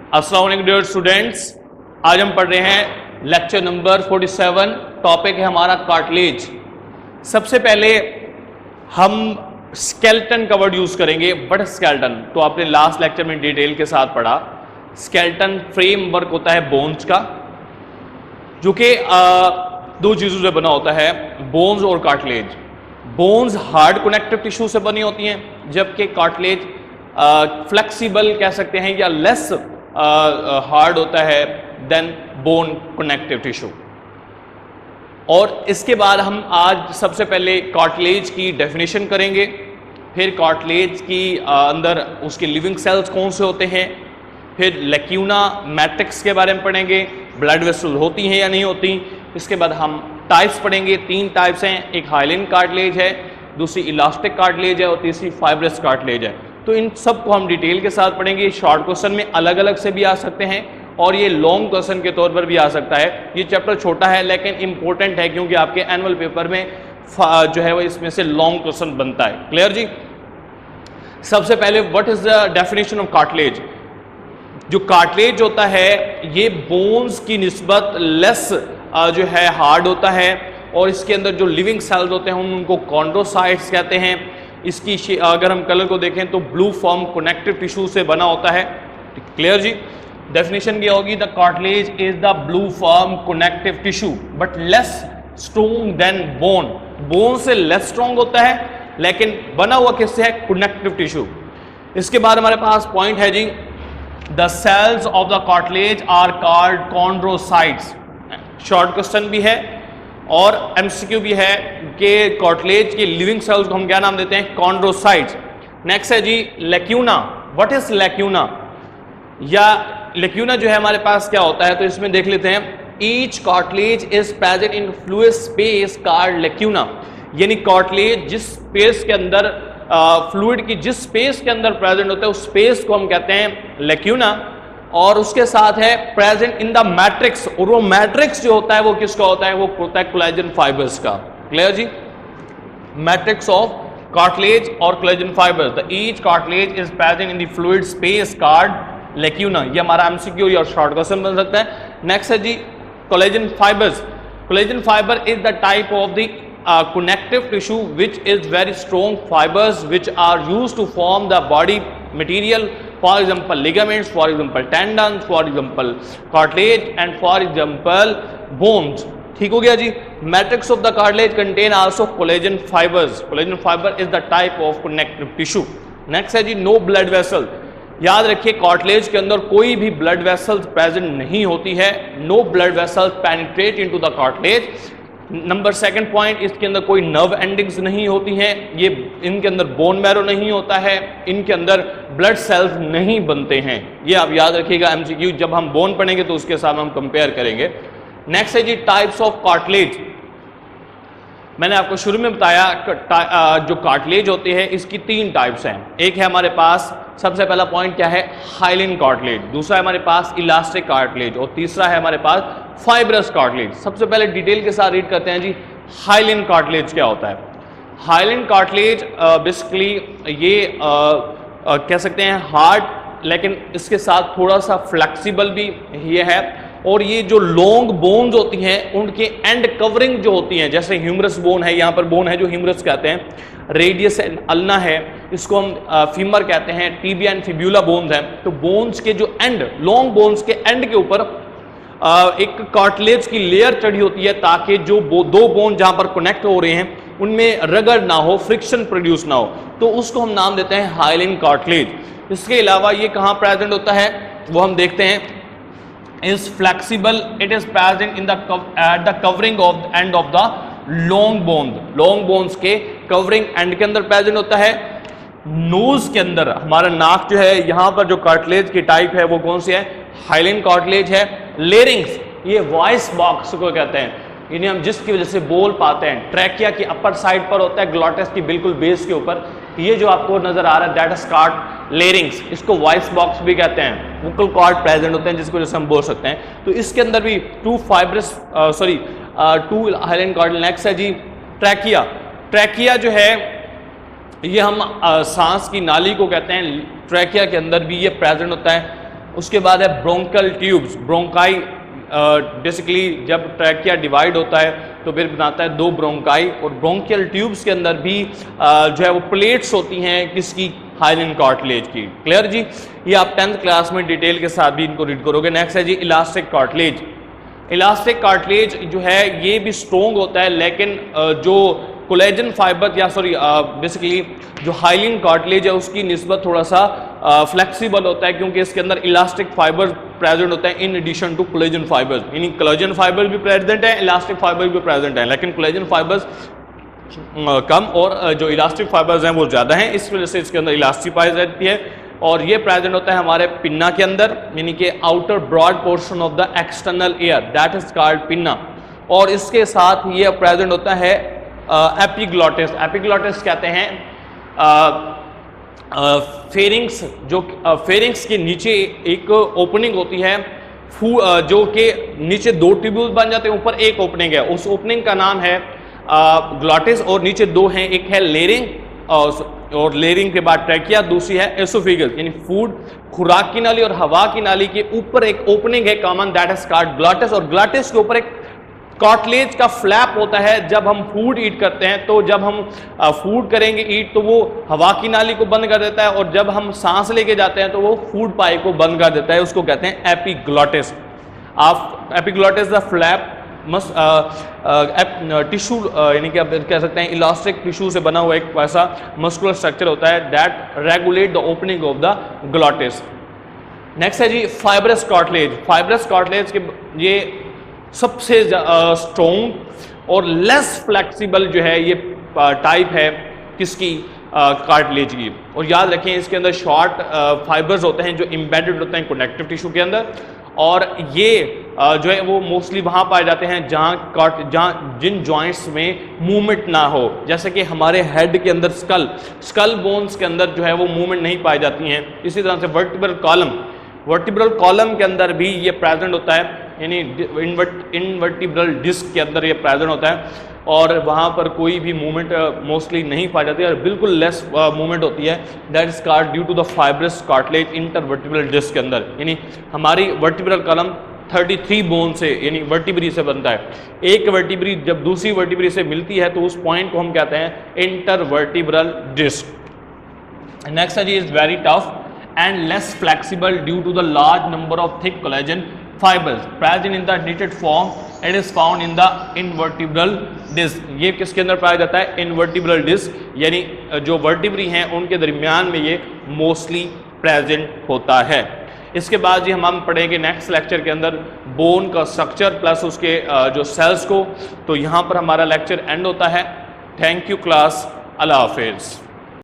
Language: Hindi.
अस्सलाम वालेकुम डियर स्टूडेंट्स, आज हम पढ़ रहे हैं लेक्चर नंबर 47। टॉपिक है हमारा कार्टिलेज। सबसे पहले हम स्केलेटन का वर्ड यूज करेंगे। बट स्केलेटन तो आपने लास्ट लेक्चर में डिटेल के साथ पढ़ा। स्केलेटन फ्रेमवर्क होता है बोन्स का, जो कि दो चीजों से बना होता है, बोन्स और cartilage. Bones hard connective tissue से बनी होती हैं, जबकि कार्टिलेज फ्लेक्सिबल कह सकते हैं या लेस हार्ड होता है देन बोन कनेक्टिव टिश्यू। और इसके बाद हम आज सबसे पहले कार्टिलेज की डेफिनेशन करेंगे, फिर कार्टिलेज की अंदर उसके लिविंग सेल्स कौन से होते हैं, फिर लैक्यूना मैट्रिक्स के बारे में पढ़ेंगे, ब्लड वेसल होती हैं या नहीं होती। इसके बाद हम टाइप्स पढ़ेंगे। 3 टाइप्स हैं, एक हाइलिन कार्टिलेज है, दूसरी इलास्टिक कार्टिलेज है और तीसरी फाइब्रस कार्टिलेज है। तो इन सब को हम डिटेल के साथ पढ़ेंगे। शॉर्ट क्वेश्चन में अलग अलग से भी आ सकते हैं और ये लॉन्ग क्वेश्चन के तौर पर भी आ सकता है। ये चैप्टर छोटा है लेकिन इंपॉर्टेंट है, क्योंकि आपके एनुअल पेपर में जो है वो इसमें से लॉन्ग क्वेश्चन बनता है। क्लियर जी। सबसे पहले what is the definition of cartilage. जो कार्टिलेज होता है ये बोन्स की निस्बत लेस जो है हार्ड होता है, और इसके अंदर जो लिविंग सेल्स होते हैं उनको कॉन्ड्रोसाइट्स कहते हैं। इसकी अगर हम कलर को देखें तो ब्लू फॉर्म कनेक्टिव टिश्यू से बना होता है। क्लियर जी। डेफिनेशन क्या होगी, the cartilage is the blue form connective tissue but less strong than bone. Bone से लेस स्ट्रॉन्ग होता है लेकिन बना हुआ किससे है, कनेक्टिव टिश्यू। इसके बाद हमारे पास पॉइंट है जी, the cells of the cartilage are called chondrocytes. Short question भी है और एमसीक्यू भी है कि कार्टिलेज के लिविंग सेल्स को हम क्या नाम देते हैं, कॉन्ड्रोसाइट्स। नेक्स्ट है जी लैक्यूना। व्हाट इज लैक्यूना, या लैक्यूना जो है हमारे पास क्या होता है, तो इसमें देख लेते हैं। Each cartilage is present in fluid space called lacuna. यानी कार्टिलेज जिस स्पेस के अंदर फ्लूइड की जिस स्पेस के अंदर प्रेजेंट होता है उस स्पेस को हम कहते हैं लैक्यूना। और उसके साथ है प्रेजेंट इन द मैट्रिक्स, और वो मैट्रिक्स जो होता है वो किसका होता है, वो होता है कोलेजन फाइबर्स का। क्लियर जी। मैट्रिक्स ऑफ कार्टिलेज और collagen fibres, the each cartilage is present in the fluid space called lacuna. ये हमारा एमसीक्यू या शॉर्ट क्वेश्चन बन सकता है। नेक्स्ट है जी collagen fibres. Collagen fibre is the type of the connective tissue which is very strong fibers which are used to form the body material, for example ligaments, for example tendons, for example cartilage and for example bones। ठीक हो गया जी। Matrix of the cartilage contain also collagen fibres. Collagen fibre is the type of connective tissue. Next है जी नो ब्लड वेसल। याद रखिए कार्टिलेज के अंदर कोई भी ब्लड वेसल्स प्रेजेंट नहीं होती है। No blood vessels penetrate into the cartilage. Number second point, इसके अंदर कोई नर्व एंडिंग्स नहीं होती हैं। ये इनके अंदर बोन मैरो नहीं होता है, इनके अंदर ब्लड सेल्स नहीं बनते हैं। ये आप याद रखिएगा एमसीक्यू, जब हम बोन पढ़ेंगे तो उसके साथ हम कंपेयर करेंगे। नेक्स्ट है जी टाइप्स ऑफ कार्टिलेज। मैंने आपको शुरू में बताया जो कार्टिलेज होते हैं इसकी 3 टाइप्स हैं। एक है हमारे पास, सबसे पहला पॉइंट क्या है, हाइलिन कार्टिलेज। दूसरा है हमारे पास इलास्टिक कार्टिलेज और तीसरा है हमारे पास फाइब्रस कार्टिलेज। सबसे पहले डिटेल के साथ रीड करते हैं जी हाइलिन कार्टिलेज क्या होता है। हाइलिन कार्टिलेज बेसिकली ये कह सकते हैं हार्ड, लेकिन इसके साथ थोड़ा सा फ्लेक्सिबल भी ये है। और ये जो लॉन्ग बोन्स होती हैं उनके एंड कवरिंग जो होती हैं, जैसे ह्यूमरस बोन है, यहाँ पर बोन है जो ह्यूमरस कहते हैं, रेडियस एंड अल्ना है, इसको हम फीमर कहते हैं, टीबिया एंड फिब्यूला बोन्स हैं। तो बोन्स के जो एंड, लॉन्ग बोन्स के एंड के ऊपर एक कार्टिलेज की लेयर चढ़ी होती है, ताकि जो दो बोन जहां पर कनेक्ट हो रहे हैं उनमें रगड़ ना हो, फ्रिक्शन प्रोड्यूस ना हो, तो उसको हम नाम देते हैं हाइलिन कार्टिलेज। इसके अलावा ये कहाँ प्रेजेंट होता है वो हम देखते हैं। Is flexible, it is present in the at the covering of the end of the long bone. Long bones के कवरिंग एंड के अंदर प्रेजेंट होता है। नोज के अंदर, हमारा नाक जो है, यहाँ पर जो कार्टिलेज की टाइप है वो कौन सी है, हाइलिन कार्टिलेज है। लेरिंग्स, ये वॉइस बॉक्स को कहते हैं, इन्हें हम जिसकी वजह से बोल पाते हैं। ट्रैकिया की अपर साइड पर होता है, ग्लॉटिस की बिल्कुल बेस के ऊपर। ये जो आपको नजर आ रहा है दैट इज कॉल्ड लेरिंग्स, इसको वॉइस बॉक्स भी कहते हैं। वोकल कॉर्ड प्रेजेंट होते हैं जिसकी वजह से हम बोल सकते हैं। तो इसके अंदर भी 2 हाइलिन कार्टिलेज। नेक्स्ट है जी ट्रैकिया। ट्रैकिया जो है ये हम सांस की नाली को कहते हैं, ट्रैकिया के अंदर भी ये प्रेजेंट होता है। उसके बाद है ब्रोंकल ट्यूब्स, ब्रोंकाई बेसिकली जब ट्रैकिया डिवाइड होता है तो फिर बनाता है दो ब्रोंकाई, और ब्रोंकियल ट्यूब्स के अंदर भी जो है वो प्लेट्स होती हैं किसकी, हाइलन कार्टिलेज की। क्लियर जी, ये आप 10th क्लास में डिटेल के साथ भी इनको रीड करोगे। नेक्स्ट है जी इलास्टिक कार्टिलेज। इलास्टिक कार्टिलेज जो है ये भी स्ट्रोंग होता है, लेकिन जो कोलेजन फाइबर या सॉरी बेसिकली जो हाइलिन कार्टिलेज है उसकी निस्बत थोड़ा सा फ्लेक्सिबल होता है, क्योंकि इसके अंदर इलास्टिक फाइबर प्रेजेंट होता है in addition to collagen fibres, यानी कोलेजन फाइबर भी प्रेजेंट है, इलास्टिक फाइबर भी प्रेजेंट है, लेकिन कोलेजन फाइबर्स कम और जो इलास्टिक फाइबर्स हैं वो ज़्यादा हैं, इस वजह से इसके अंदर इलास्टिक पाई जाती है। और ये प्रेजेंट होता है हमारे पिन्ना के अंदर, यानी कि outer broad portion of the external ear, that is called pinna. और इसके साथ ये प्रेजेंट होता है एपिग्लॉटिस। एपिग्लॉटिस कहते हैं फेरिंग्स, जो फेरिंग्स के नीचे एक ओपनिंग होती है, जो कि नीचे दो ट्यूब्यूल बन जाते हैं, ऊपर एक ओपनिंग है, उस ओपनिंग का नाम है ग्लॉटिस, और नीचे दो हैं, एक है लेरिंग और लेरिंग के बाद ट्रैकिया, दूसरी है एसोफेगस, यानी फूड खुराक की नाली और हवा की नाली के ऊपर एक ओपनिंग है common, that is called glottis. और ग्लॉटिस के ऊपर एक कार्टिलेज का फ्लैप होता है। जब हम फूड ईट करते हैं तो जब हम फूड करेंगे ईट तो वो हवा की नाली को बंद कर देता है, और जब हम सांस लेके जाते हैं तो वो फूड पाइप को बंद कर देता है, उसको कहते हैं एपिग्लॉटिस। आप एपिग्लॉटिस द फ्लैप टिश्यू, यानी कि आप कह सकते हैं इलास्टिक टिश्यू से बना हुआ एक ऐसा मस्कुलर स्ट्रक्चर होता है that regulate the opening of the glottis. Next है जी फाइब्रस कार्टिलेज। फाइब्रस कार्टिलेज के ये सबसे स्ट्रॉन्ग और लेस फ्लेक्सिबल जो है ये टाइप है किसकी, कार्टिलेज की। और याद रखें इसके अंदर शॉर्ट फाइबर्स होते हैं जो एम्बेडेड होते हैं कनेक्टिव टिश्यू के अंदर, और ये जो है वो मोस्टली वहाँ पाए जाते हैं जहाँ जिन जॉइंट्स में मूवमेंट ना हो, जैसे कि हमारे हेड के अंदर स्कल बोन्स के अंदर जो है वो मूवमेंट नहीं पाई जाती हैं। इसी तरह से वर्टिब्रल कॉलम के अंदर भी ये प्रेजेंट होता है, यानी इनवर्टिब्रल डिस्क के अंदर ये प्रेजेंट होता है, और वहाँ पर कोई भी मूवमेंट मोस्टली नहीं पाई जाती है, और बिल्कुल लेस मूवमेंट होती है, that is called due to the fibrous cartilage intervertebral disc के अंदर। यानी हमारी वर्टिब्रल कॉलम 33 बोन से यानी वर्टिब्री से बनता है। एक वर्टिब्री जब दूसरी वर्टिब्री से मिलती है तो उस पॉइंट को हम कहते हैं इंटरवर्टिब्रल डिस्क। नेक्स्ट है जी is very tough and less flexible due to the large number of thick collagen fibers present in the knitted form. It is found in the invertebral disc. ये किसके अंदर पाया जाता है, invertebral disc, यानी जो वर्टिब्री हैं उनके दरमियान में ये मोस्टली प्रेजेंट होता है। इसके बाद जी हम पढ़ेंगे नेक्स्ट लेक्चर के अंदर बोन का स्ट्रक्चर प्लस उसके जो सेल्स को। तो यहाँ पर हमारा लेक्चर एंड होता है। थैंक यू क्लास, अल्लाह हाफिज़।